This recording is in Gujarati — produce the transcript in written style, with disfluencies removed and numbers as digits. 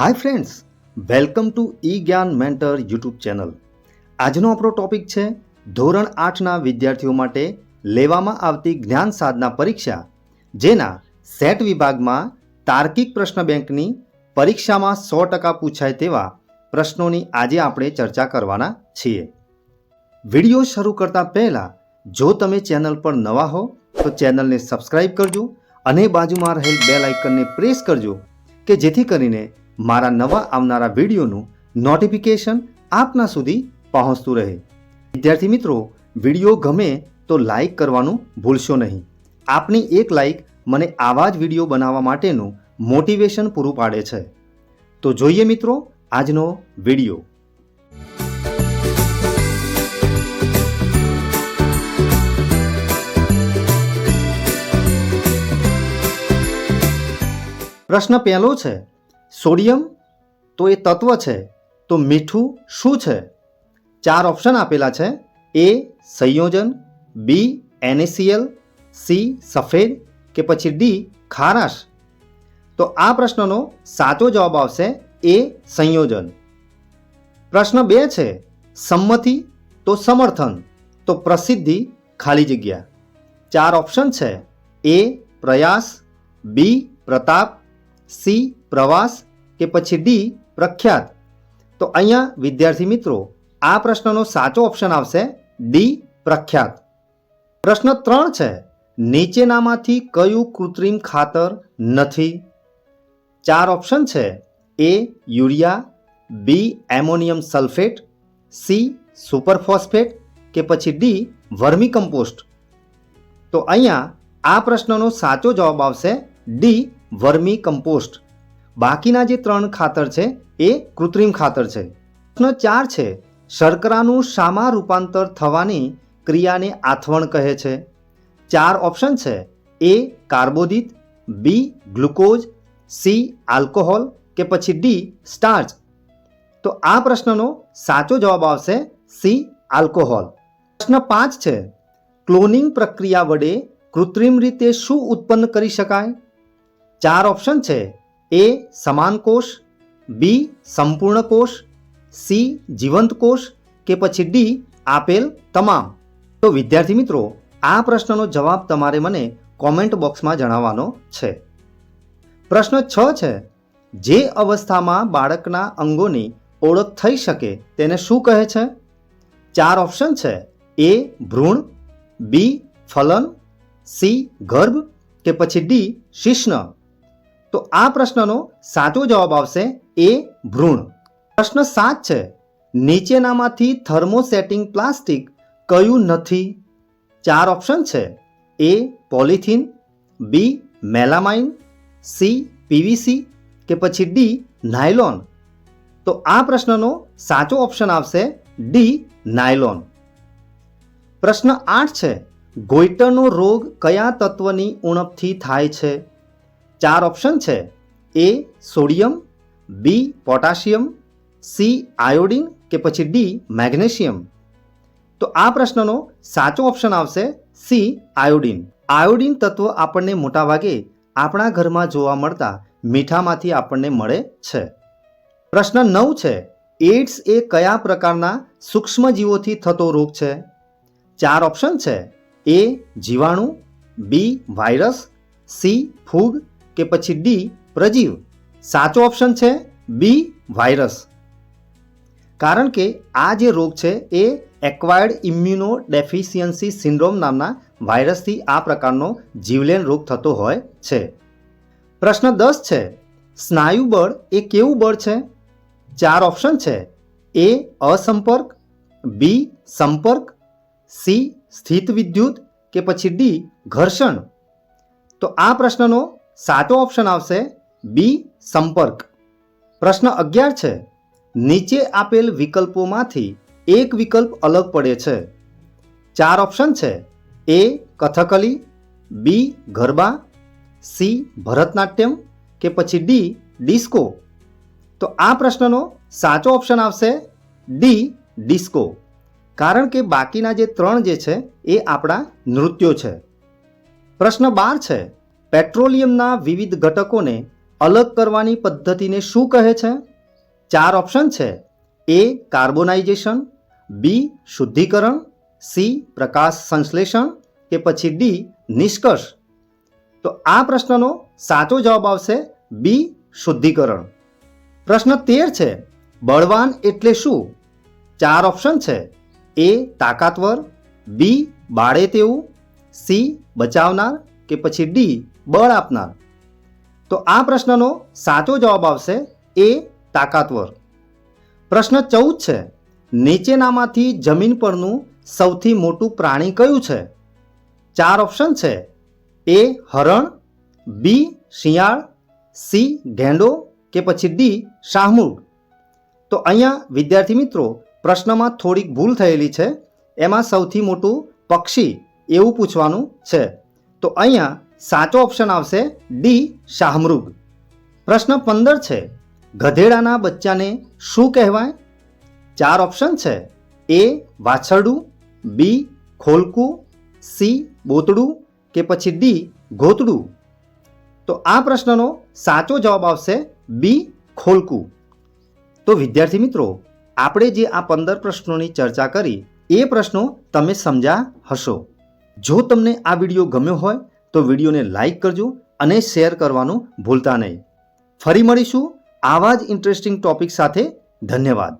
હાય ફ્રેન્ડ્સ, વેલકમ ટુ ઈ જ્ઞાન મેન્ટર યુટ્યુબ ચેનલ. આજનો આપણો ટોપિક છે ધોરણ 8ના વિદ્યાર્થીઓ માટે લેવામાં આવતી જ્ઞાન સાધના પરીક્ષા, જેના સેટ વિભાગમાં તાર્કિક પ્રશ્ન બેંકની પરીક્ષામાં 100% પૂછાય તેવા પ્રશ્નોની આજે આપણે ચર્ચા કરવાના છીએ. વિડીયો શરૂ કરતા પહેલાં જો તમે ચેનલ પર નવા હો તો ચેનલને સબસ્ક્રાઈબ કરજો અને બાજુમાં રહેલ બેલ આઇકનને પ્રેસ કરજો કે જેથી કરીને મારા નવા આવનારા વિડીયોનું નોટિફિકેશન આપના સુધી પહોંચતું રહે. વિદ્યાર્થી મિત્રો, વિડીયો ગમે તો લાઈક કરવાનું ભૂલશો નહીં. આપની એક લાઈક મને આવા જ વિડીયો બનાવવા માટેનું મોટિવેશન પૂરું પાડે છે. તો જોઈએ મિત્રો આજનો વિડીયો. પ્રશ્ન પહેલો છે, સોડિયમ તો એ તત્વ છે, તો મીઠું શું છે? 4 ઓપ્શન આપેલા છે. એ સંયોજન, બી NaCl, સી સફેદ કે પછી ડી ખારાશ. તો આ પ્રશ્નનો સાચો જવાબ આવશે એ સંયોજન. પ્રશ્ન 2 છે, સંમતિ તો સમર્થન તો પ્રસિદ્ધિ ખાલી જગ્યા. 4 ઓપ્શન છે. એ પ્રયાસ, બી પ્રતાપ, સી પ્રવાસ કે પછી ડી પ્રખ્યાત. તો અહીંયા વિદ્યાર્થી મિત્રો આ પ્રશ્નનો સાચો ઓપ્શન આવશે ડી પ્રખ્યાત. પ્રશ્ન 3 છે, નીચેનામાંથી કયું કૃત્રિમ ખાતર નથી? 4 ઓપ્શન છે. એ યુરિયા, બી એમોનિયમ સલ્ફેટ, સી સુપરફોસ્ફેટ કે પછી ડી વર્મી કમ્પોસ્ટ. તો અહીંયા આ પ્રશ્નનો સાચો જવાબ આવશે ડી વર્મી કમ્પોસ્ટ. બાકીના જે 3 ખાતર છે એ કૃત્રિમ ખાતર છે. પ્રશ્ન 4 છે, શર્કરાનું શામાં રૂપાંતર થવાની ક્રિયાને આથવણ કહે છે? 4 ઓપ્શન છે. એ કાર્બોદિત, બી ગ્લુકોઝ, સી આલ્કોહોલ કે પછી ડી સ્ટાર્ચ. તો આ પ્રશ્નનો સાચો જવાબ આવશે સી આલ્કોહોલ. પ્રશ્ન 5 છે, ક્લોનિંગ પ્રક્રિયા વડે કૃત્રિમ રીતે શું ઉત્પન્ન કરી શકાય? 4 ઓપ્શન છે. એ સમાન કોષ, બી સંપૂર્ણ કોષ, સી જીવંત કોષ કે પછી ડી આપેલ તમામ. તો વિદ્યાર્થી મિત્રો આ પ્રશ્નનો જવાબ તમારે મને કોમેન્ટ બોક્સમાં જણાવવાનો છે. પ્રશ્ન 6 છે, જે અવસ્થામાં બાળકના અંગોની ઓળખ થઈ શકે તેને શું કહે છે? 4 ઓપ્શન છે. એ ભ્રૂણ, બી ફલન, સી ગર્ભ કે પછી ડી શિશ્ન. તો આ પ્રશ્નનો સાચો જવાબ આવશે એ ભ્રૂણ. પ્રશ્ન 7 છે, નીચેનામાંથી થર્મોસેટિંગ પ્લાસ્ટિક કયું નથી? 4 ઓપ્શન છે. એ પોલિથીન, બી મેલામાઇન, સી પીવીસી કે પછી ડી નાયલોન. તો આ પ્રશ્નનો સાચો ઓપ્શન આવશે ડી નાયલોન. પ્રશ્ન 8 છે, ગોઈટરનો રોગ કયા તત્વની ઉણપથી થાય છે? 4 ઓપ્શન છે. A sodium, B potassium, C iodine કે પછી ડી મેગ્નેશિયમ. તો આ પ્રશ્નનો સાચો ઓપ્શન આવશે સી આયોડિન. આયોડિન તત્વ આપણને મોટાભાગે આપણા ઘરમાં જોવા મળતા મીઠામાંથી આપણને મળે છે. પ્રશ્ન 9 છે, એઇડ્સ એ કયા પ્રકારના સૂક્ષ્મજીવોથી થતો રોગ છે? 4 ઓપ્શન છે. એ જીવાણુ, બી વાયરસ, સી ફૂગ કે પછી ડી પ્રજીવ. સાચો ઓપ્શન છે બી વાયરસ. કારણ કે આ જે રોગ છે એ એક્વાયર્ડ ઇમ્યુનો ડેફિશિયન્સી સિન્ડ્રોમ નામના વાયરસથી આ પ્રકારનો જીવલેણ રોગ થતો હોય છે. પ્રશ્ન 10 છે, સ્નાયુ બળ એ કેવું બળ છે? 4 ઓપ્શન છે. એ અસંપર્ક, બી સંપર્ક, સી સ્થિત વિદ્યુત કે પછી ડી ઘર્ષણ. તો આ પ્રશ્નનો સાચો ઓપ્શન આવશે બી સંપર્ક. પ્રશ્ન 11 છે, નીચે આપેલ વિકલ્પોમાંથી એક વિકલ્પ અલગ પડે છે? 4 ઓપ્શન છે. એ કથકલી, બી ગરબા, સી ભરતનાટ્યમ કે પછી ડી ડિસ્કો. તો આ પ્રશ્નનો સાચો ઓપ્શન આવશે ડી ડિસ્કો. કારણ કે બાકીના જે 3 જે છે એ આપણા નૃત્યો છે. પ્રશ્ન 12 છે, પેટ્રોલિયમના વિવિધ ઘટકોને અલગ કરવાની પદ્ધતિને શું કહે છે? 4 ઓપ્શન છે. એ કાર્બોનાઇઝેશન, બી શુદ્ધિકરણ, સી પ્રકાશ સંશ્લેષણ કે પછી ડી નિષ્કર્ષ. તો આ પ્રશ્નનો સાચો જવાબ આવશે બી શુદ્ધિકરણ. પ્રશ્ન 13 છે. બળવાન એટલે શું? 4 ઓપ્શન છે. એ તાકાતવર, બી બાળે તેવું, સી બચાવનાર કે પછી ડી બળ આપનાર. તો આ પ્રશ્નનો સાચો જવાબ આવશે એ તાકાતવર. પ્રશ્ન 14 છે. નીચેનામાંથી જમીન પરનું સૌથી મોટું પ્રાણી કયું છે? 4 ઓપ્શન છે. એ હરણ, બી શિયાળ, સી ગેંડો કે પછી ડી શાહમૃગ. તો અહીંયા વિદ્યાર્થી મિત્રો પ્રશ્નમાં થોડીક ભૂલ થયેલી છે. એમાં સૌથી મોટું પક્ષી એવું પૂછવાનું છે. તો અહીંયા સાચો ઓપ્શન આવશે ડી શાહમૃગ. પ્રશ્ન 15 છે. ગધેડાના બચ્ચાને શું કહેવાય? 4 ઓપ્શન છે. એ વાછરડું, બી ખોલકું, સી બોતડું કે પછી ડી ગોતડું. તો આ પ્રશ્નનો સાચો જવાબ આવશે બી ખોલકું. તો વિદ્યાર્થી મિત્રો આપણે જે આ 15 પ્રશ્નોની ચર્ચા કરી એ પ્રશ્નો તમે સમજ્યા હશો. જો તમને આ વિડીયો ગમ્યો હોય તો વિડીયોને લાઈક કરજો અને શેર કરવાનું ભૂલતા નહીં. ફરી મળીશું આવા જ ઇન્ટરેસ્ટિંગ ટોપિક સાથે. ધન્યવાદ.